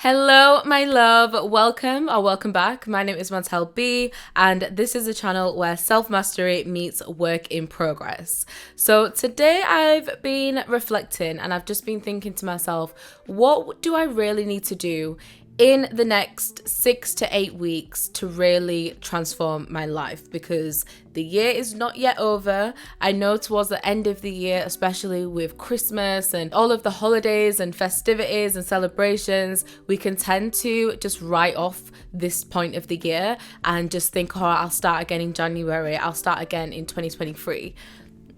Hello, my love. Welcome back. My name is Montelle B, and this is a channel where self-mastery meets work in progress. So today I've been reflecting and I've just been thinking to myself, what do I really need to do in the next 6 to 8 weeks to really transform my life? Because the year is not yet over. I know towards the end of the year, especially with Christmas and all of the holidays and festivities and celebrations, we can tend to just write off this point of the year and just think, oh, I'll start again in January, I'll start again in 2023.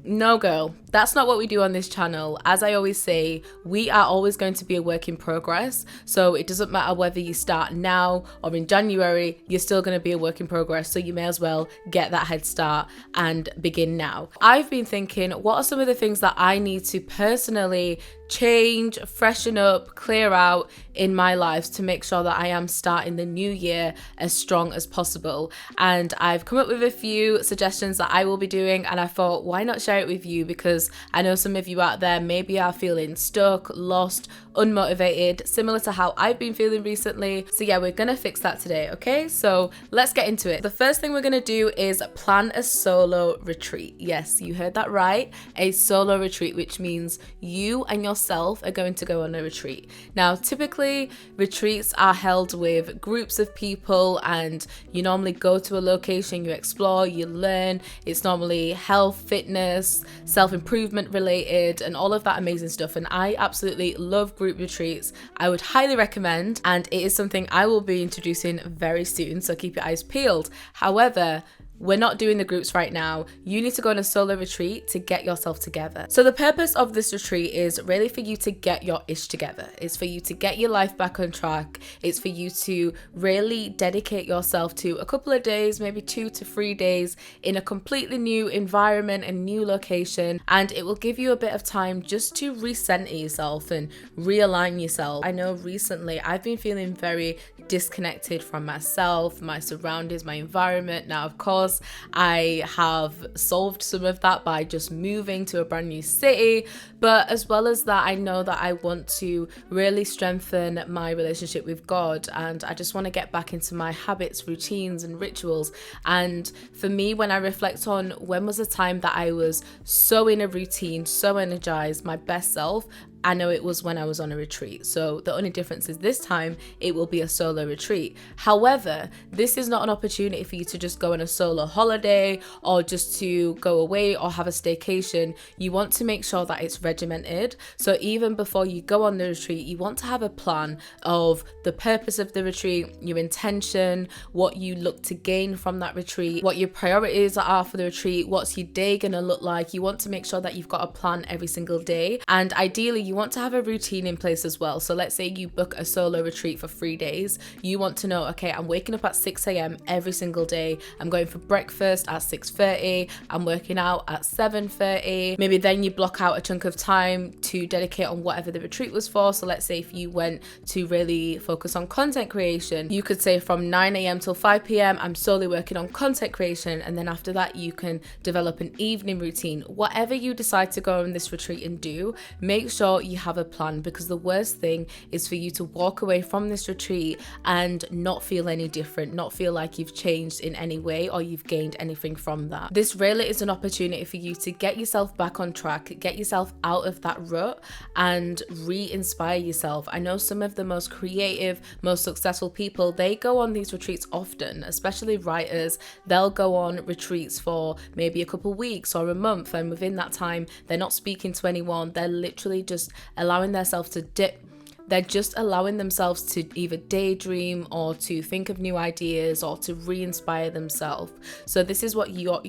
No, girl, that's not what we do on this channel. As I always say, we are always going to be a work in progress. So it doesn't matter whether you start now or in January, you're still going to be a work in progress. So you may as well get that head start and begin now. I've been thinking, what are some of the things that I need to personally change, freshen up, clear out in my life to make sure that I am starting the new year as strong as possible? And I've come up with a few suggestions that I will be doing, and I thought, why not share it with you? Because I know some of you out there maybe are feeling stuck, lost, unmotivated, similar to how I've been feeling recently. So yeah, we're gonna fix that today, okay? So let's get into it. The first thing we're gonna do is plan a solo retreat. Yes, you heard that right, a solo retreat, which means you and yourself are going to go on a retreat. Now, typically retreats are held with groups of people, and you normally go to a location, you explore, you learn. It's normally health, fitness, self-improvement related, and all of that amazing stuff. And I absolutely love group retreats. I would highly recommend, and it is something I will be introducing very soon, so keep your eyes peeled. However, we're not doing the groups right now. You need to go on a solo retreat to get yourself together. So the purpose of this retreat is really for you to get your ish together. It's for you to get your life back on track. It's for you to really dedicate yourself to a couple of days, maybe 2 to 3 days in a completely new environment and new location. And it will give you a bit of time just to recenter yourself and realign yourself. I know recently I've been feeling very disconnected from myself, my surroundings, my environment. Now, of course, I have solved some of that by just moving to a brand new city, but as well as that, I know that I want to really strengthen my relationship with God, and I just want to get back into my habits, routines, and rituals. And for me, when I reflect on when was the time that I was so in a routine, so energized, my best self, I know it was when I was on a retreat. So the only difference is this time it will be a solo retreat. However, this is not an opportunity for you to just go on a solo holiday or just to go away or have a staycation. You want to make sure that it's regimented. So even before you go on the retreat, you want to have a plan of the purpose of the retreat, your intention, what you look to gain from that retreat, what your priorities are for the retreat, what's your day gonna look like. You want to make sure that you've got a plan every single day, and ideally you want to have a routine in place as well. So let's say you book a solo retreat for 3 days. You want to know, okay, I'm waking up at 6 a.m. every single day. I'm going for breakfast at 6:30. I'm working out at 7:30. Maybe then you block out a chunk of time to dedicate on whatever the retreat was for. So let's say if you went to really focus on content creation, you could say from 9 a.m. till 5 p.m. I'm solely working on content creation. And then after that, you can develop an evening routine. Whatever you decide to go on this retreat and do, make sure you have a plan, because the worst thing is for you to walk away from this retreat and not feel any different, not feel like you've changed in any way or you've gained anything from that. This really is an opportunity for you to get yourself back on track, get yourself out of that rut and re-inspire yourself. I know some of the most creative, most successful people, they go on these retreats often, especially writers. They'll go on retreats for maybe a couple weeks or a month, and within that time they're not speaking to anyone. They're literally just allowing themselves to dip. They're just allowing themselves to either daydream or to think of new ideas or to re-inspire themselves. So this is what you're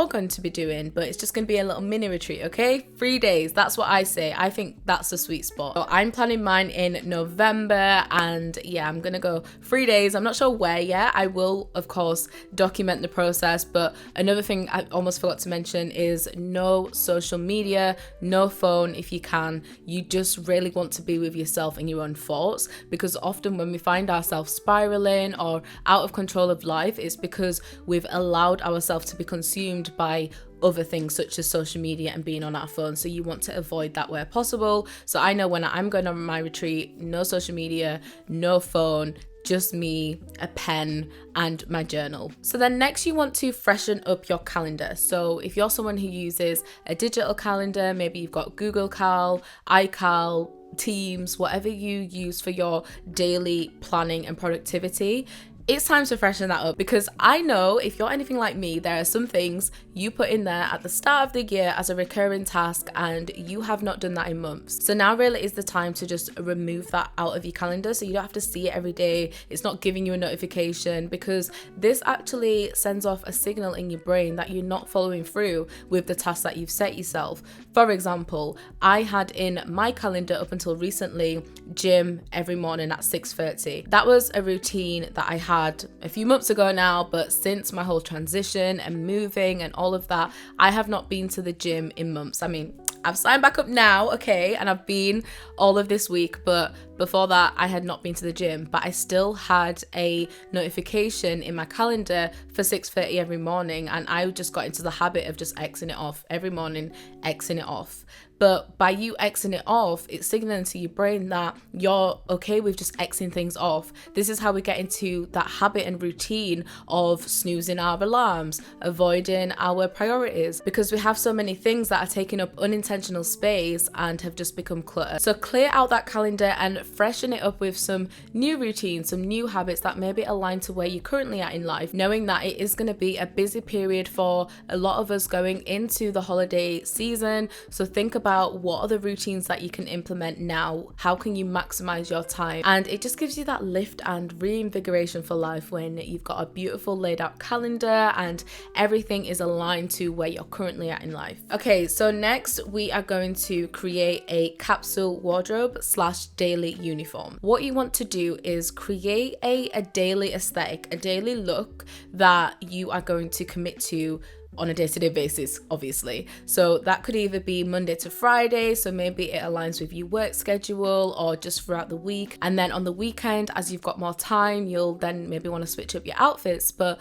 going to be doing, but it's just going to be a little mini retreat, okay? 3 days, that's what I say. I think that's the sweet spot. So I'm planning mine in November, and yeah, I'm going to go 3 days. I'm not sure where yet. I will, of course, document the process, but another thing I almost forgot to mention is no social media, no phone if you can. You just really want to be with yourself and your own thoughts, because often when we find ourselves spiraling or out of control of life, it's because we've allowed ourselves to be consumed by other things such as social media and being on our phone. So you want to avoid that where possible. So I know when I'm going on my retreat, no social media, no phone, just me, a pen, and my journal. So then next you want to freshen up your calendar. So if you're someone who uses a digital calendar, maybe you've got Google Cal, iCal, Teams, whatever you use for your daily planning and productivity, it's time to freshen that up, because I know if you're anything like me, there are some things you put in there at the start of the year as a recurring task and you have not done that in months. So now really is the time to just remove that out of your calendar so you don't have to see it every day. It's not giving you a notification, because this actually sends off a signal in your brain that you're not following through with the tasks that you've set yourself. For example, I had in my calendar up until recently gym every morning at 6:30. That was a routine that I had a few months ago now, but since my whole transition and moving and all of that, I have not been to the gym in months. I mean, I've signed back up now, okay, and I've been all of this week, but before that I had not been to the gym. But I still had a notification in my calendar for 6:30 every morning, and I just got into the habit of just Xing it off every morning, Xing it off. But by you Xing it off, it's signaling to your brain that you're okay with just Xing things off. This is how we get into that habit and routine of snoozing our alarms, avoiding our priorities, because we have so many things that are taking up unintentional space and have just become clutter. So clear out that calendar and freshen it up with some new routines, some new habits that maybe align to where you're currently at in life, knowing that it is going to be a busy period for a lot of us going into the holiday season. So think about what are the routines that you can implement now. How can you maximize your time? And it just gives you that lift and reinvigoration for life when you've got a beautiful laid out calendar and everything is aligned to where you're currently at in life. Okay, so next we are going to create a capsule wardrobe / daily uniform. What you want to do is create a daily aesthetic, a daily look that you are going to commit to on a day-to-day basis, obviously. So that could either be Monday to Friday, so maybe it aligns with your work schedule, or just throughout the week. And then on the weekend, as you've got more time, you'll then maybe want to switch up your outfits. But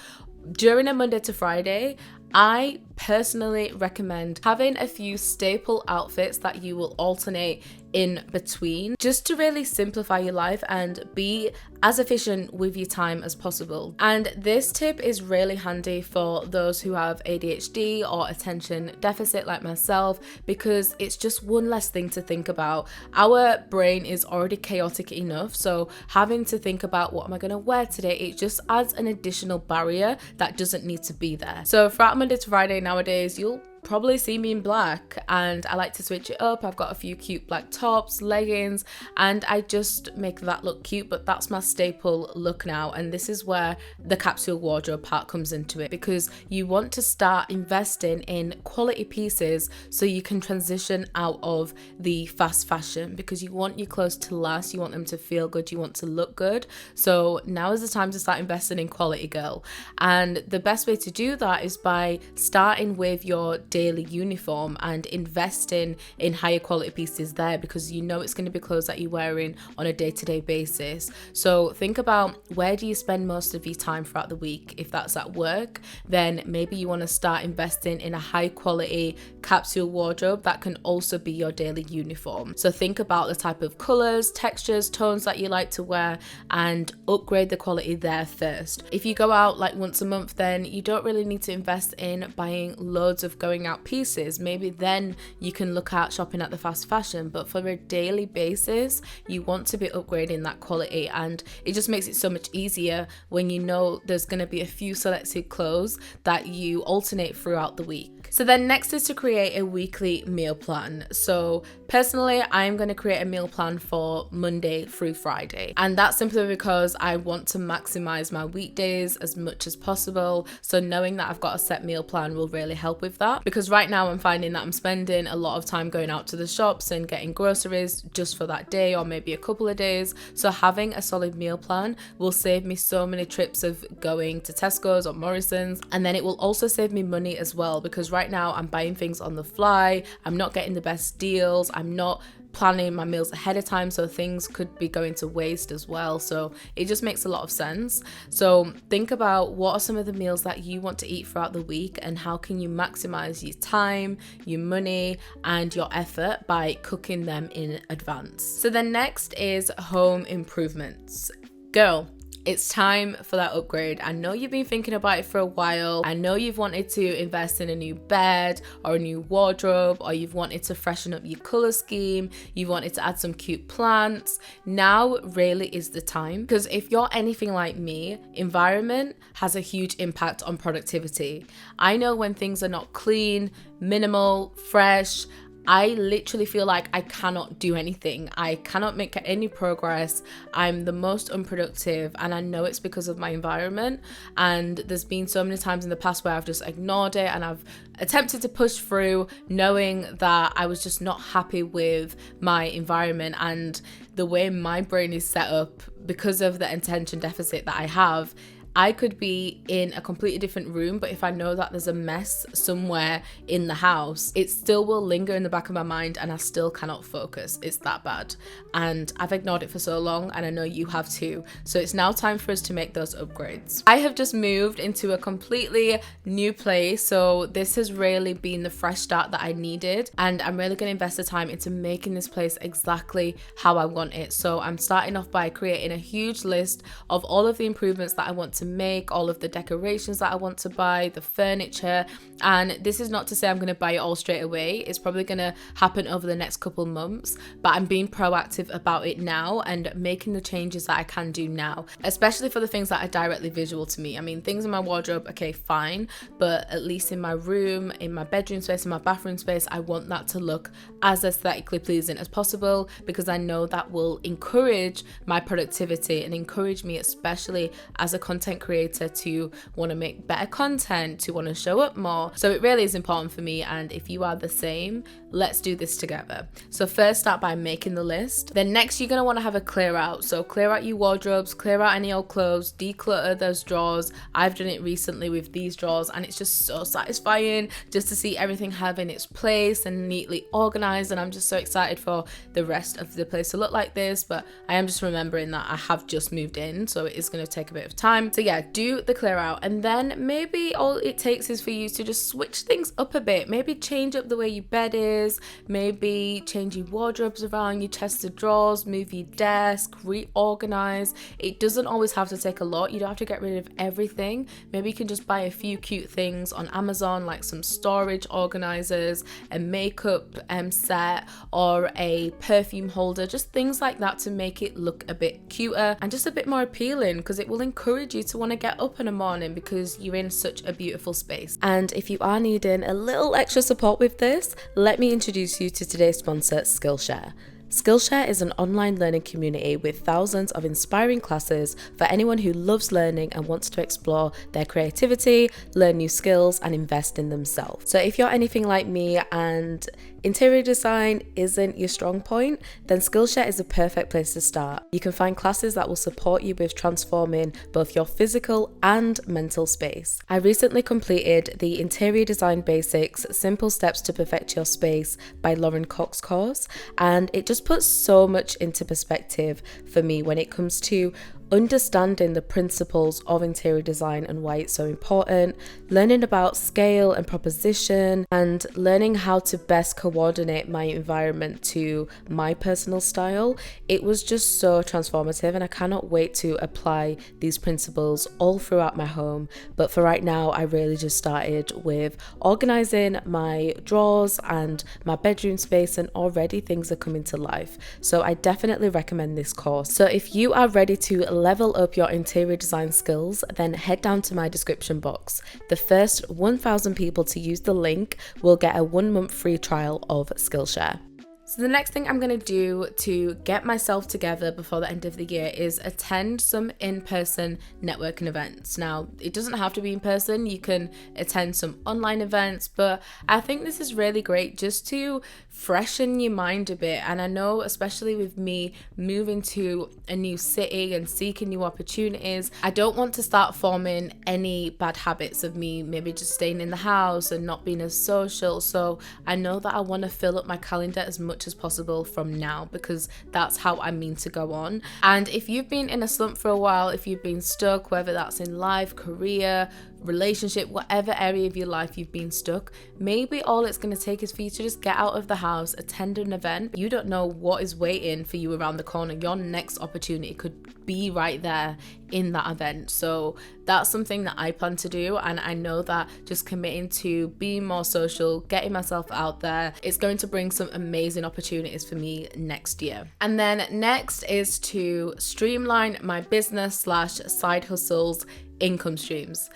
during a Monday to Friday, I personally recommend having a few staple outfits that you will alternate in between, just to really simplify your life and be as efficient with your time as possible. And this tip is really handy for those who have ADHD or attention deficit like myself, because it's just one less thing to think about. Our brain is already chaotic enough, so having to think about what am I going to wear today, it just adds an additional barrier that doesn't need to be there. So throughout Monday to Friday nowadays, you'll probably see me in black, and I like to switch it up. I've got a few cute black tops, leggings, and I just make that look cute, but that's my staple look now. And this is where the capsule wardrobe part comes into it, because you want to start investing in quality pieces so you can transition out of the fast fashion, because you want your clothes to last, you want them to feel good, you want to look good. So now is the time to start investing in quality, girl. And the best way to do that is by starting with your daily uniform and investing in higher quality pieces there, because you know it's going to be clothes that you're wearing on a day-to-day basis. So think about, where do you spend most of your time throughout the week? If that's at work, then maybe you want to start investing in a high quality capsule wardrobe that can also be your daily uniform. So think about the type of colors, textures, tones that you like to wear, and upgrade the quality there first. If you go out like once a month, then you don't really need to invest in buying loads of going out pieces. Maybe then you can look at shopping at the fast fashion, but for a daily basis you want to be upgrading that quality, and it just makes it so much easier when you know there's going to be a few selected clothes that you alternate throughout the week. So then next is to create a weekly meal plan. So personally, I'm going to create a meal plan for Monday through Friday, and that's simply because I want to maximize my weekdays as much as possible. So knowing that I've got a set meal plan will really help with that, because right now I'm finding that I'm spending a lot of time going out to the shops and getting groceries just for that day or maybe a couple of days. So having a solid meal plan will save me so many trips of going to Tesco's or Morrison's, and then it will also save me money as well, because right now I'm buying things on the fly, I'm not getting the best deals, I'm not planning my meals ahead of time, so things could be going to waste as well. So it just makes a lot of sense. So think about what are some of the meals that you want to eat throughout the week, and how can you maximize your time, your money, and your effort by cooking them in advance. So then next is home improvements. Girl, it's time for that upgrade. I know you've been thinking about it for a while. I know you've wanted to invest in a new bed or a new wardrobe, or you've wanted to freshen up your color scheme. You've wanted to add some cute plants. Now really is the time, because if you're anything like me, environment has a huge impact on productivity. I know when things are not clean, minimal, fresh, I literally feel like I cannot do anything. I cannot make any progress. I'm the most unproductive, and I know it's because of my environment. And there's been so many times in the past where I've just ignored it, and I've attempted to push through knowing that I was just not happy with my environment and the way my brain is set up because of the attention deficit that I have. I could be in a completely different room, but if I know that there's a mess somewhere in the house, it still will linger in the back of my mind, and I still cannot focus. It's that bad. And I've ignored it for so long, and I know you have too. So it's now time for us to make those upgrades. I have just moved into a completely new place, so this has really been the fresh start that I needed, and I'm really going to invest the time into making this place exactly how I want it. So I'm starting off by creating a huge list of all of the improvements that I want to make, all of the decorations that I want to buy, the furniture. And this is not to say I'm going to buy it all straight away. It's probably going to happen over the next couple months, but I'm being proactive about it now and making the changes that I can do now, especially for the things that are directly visual to me. I mean, things in my wardrobe, okay, fine, but at least in my room, in my bedroom space, in my bathroom space, I want that to look as aesthetically pleasing as possible, because I know that will encourage my productivity and encourage me, especially as a content creator, to want to make better content, to want to show up more. So it really is important for me, and if you are the same, let's do this together. So first, start by making the list. Then next, you're going to want to have a clear out. So clear out your wardrobes, clear out any old clothes, declutter those drawers. I've done it recently with these drawers, and it's just so satisfying just to see everything having its place and neatly organized. And I'm just so excited for the rest of the place to look like this, but I am just remembering that I have just moved in, so it is going to take a bit of time. So yeah, do the clear out, and then maybe all it takes is for you to just switch things up a bit. Maybe change up the way your bed is, maybe change your wardrobes around, your chest of drawers, move your desk, reorganize. It doesn't always have to take a lot. You don't have to get rid of everything. Maybe you can just buy a few cute things on Amazon, like some storage organizers, a makeup set, or a perfume holder, just things like that to make it look a bit cuter and just a bit more appealing, because it will encourage you to want to get up in the morning because you're in such a beautiful space. And if you are needing a little extra support with this, let me introduce you to today's sponsor, Skillshare. Skillshare is an online learning community with thousands of inspiring classes for anyone who loves learning and wants to explore their creativity, learn new skills, and invest in themselves. So if you're anything like me and interior design isn't your strong point, then Skillshare is a perfect place to start. You can find classes that will support you with transforming both your physical and mental space. I recently completed the Interior Design Basics: Simple Steps to Perfect Your Space by Lauren Cox course, and it just puts so much into perspective for me when it comes to understanding the principles of interior design and why it's so important, learning about scale and proposition, and learning how to best coordinate my environment to my personal style. It was just so transformative, and I cannot wait to apply these principles all throughout my home. But for right now, I really just started with organizing my drawers and my bedroom space, and already things are coming to life. So I definitely recommend this course. So if you are ready to level up your interior design skills, then head down to my description box. The first 1,000 people to use the link will get a 1-month free trial of Skillshare. So the next thing I'm going to do to get myself together before the end of the year is attend some in-person networking events. Now, it doesn't have to be in person. You can attend some online events, but I think this is really great just to freshen your mind a bit. And I know, especially with me moving to a new city and seeking new opportunities, I don't want to start forming any bad habits of me maybe just staying in the house and not being as social. So I know that I want to fill up my calendar as much much as possible from now, because that's how I mean to go on. And if you've been in a slump for a while, if you've been stuck, whether that's in life, career, relationship, whatever area of your life you've been stuck, maybe all it's going to take is for you to just get out of the house, attend an event. You don't know what is waiting for you around the corner. Your next opportunity could be right there in that event. So that's something that I plan to do, and I know that just committing to being more social, getting myself out there, it's going to bring some amazing opportunities for me next year. And then next is to streamline my business / side hustles income streams.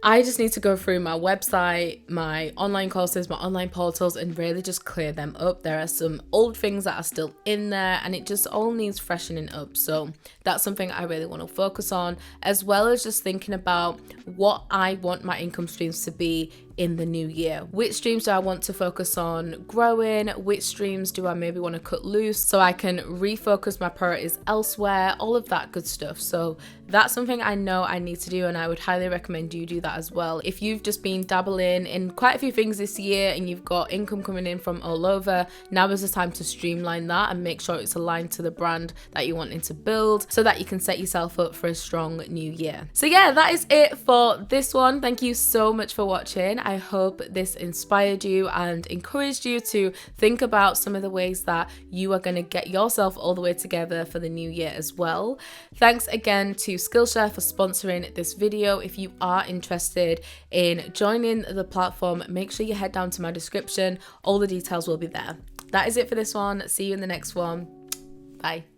I just need to go through my website, my online courses, my online portals, and really just clear them up. There are some old things that are still in there, and it just all needs freshening up. So that's something I really want to focus on, as well as just thinking about what I want my income streams to be in the new year. Which streams do I want to focus on growing? Which streams do I maybe want to cut loose so I can refocus my priorities elsewhere? All of that good stuff. So that's something I know I need to do, and I would highly recommend you do that as well. If you've just been dabbling in quite a few things this year and you've got income coming in from all over, now is the time to streamline that and make sure it's aligned to the brand that you're wanting to build, so that you can set yourself up for a strong new year. So yeah, that is it for this one. Thank you so much for watching. I hope this inspired you and encouraged you to think about some of the ways that you are going to get yourself all the way together for the new year as well. Thanks again to Skillshare for sponsoring this video. If you are interested in joining the platform, make sure you head down to my description. All the details will be there. That is it for this one. See you in the next one. Bye.